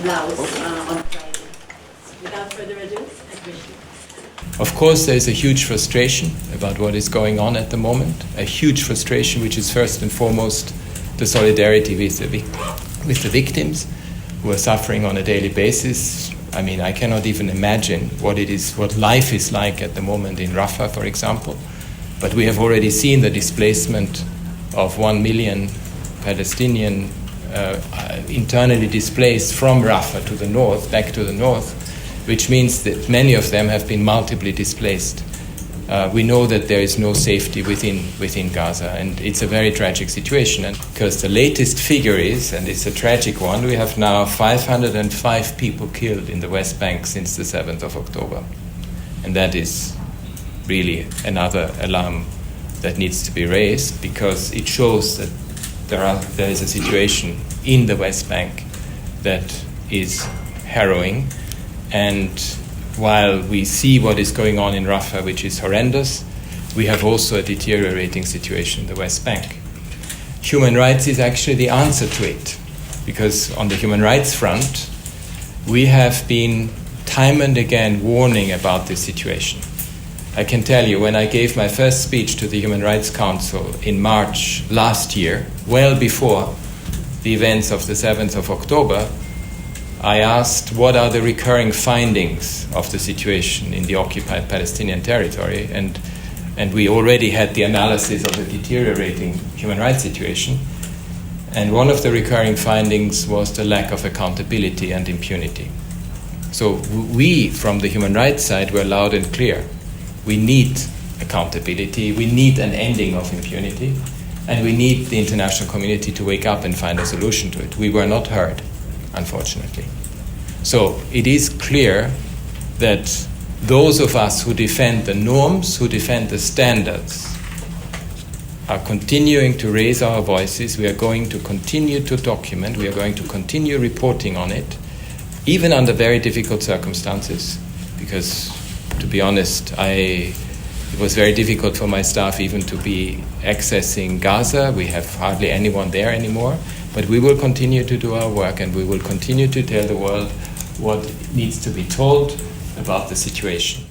Laos on Friday. Without further ado, admission. Of course, there is a huge frustration about what is going on at the moment, a huge frustration which is first and foremost the solidarity with the victims who are suffering on a daily basis. I mean, I cannot even imagine what life is like at the moment in Rafah, for example. But we have already seen the displacement of 1 million Palestinian internally displaced from Rafah to the north, back to the north, which means that many of them have been multiply displaced. We know that there is no safety within Gaza, and it's a very tragic situation. And because the latest figure is, and it's a tragic one, we have now 505 people killed in the West Bank since the 7th of October. And that is really another alarm that needs to be raised, because it shows that there is a situation in the West Bank that is harrowing. And while we see what is going on in Rafah, which is horrendous, we have also a deteriorating situation in the West Bank. Human rights is actually the answer to it, because on the human rights front, we have been time and again warning about this situation. I can tell you, when I gave my first speech to the Human Rights Council in March last year, well before the events of the 7th of October, I asked what are the recurring findings of the situation in the occupied Palestinian territory, and we already had the analysis of the deteriorating human rights situation. And one of the recurring findings was the lack of accountability and impunity. So we, from the human rights side, were loud and clear. We need accountability, we need an ending of impunity, and we need the international community to wake up and find a solution to it. We were not heard, unfortunately. So it is clear that those of us who defend the norms, who defend the standards, are continuing to raise our voices. We are going to continue to document, we are going to continue reporting on it, even under very difficult circumstances, because, to be honest, it was very difficult for my staff even to be accessing Gaza. We have hardly anyone there anymore. But we will continue to do our work, and we will continue to tell the world what needs to be told about the situation.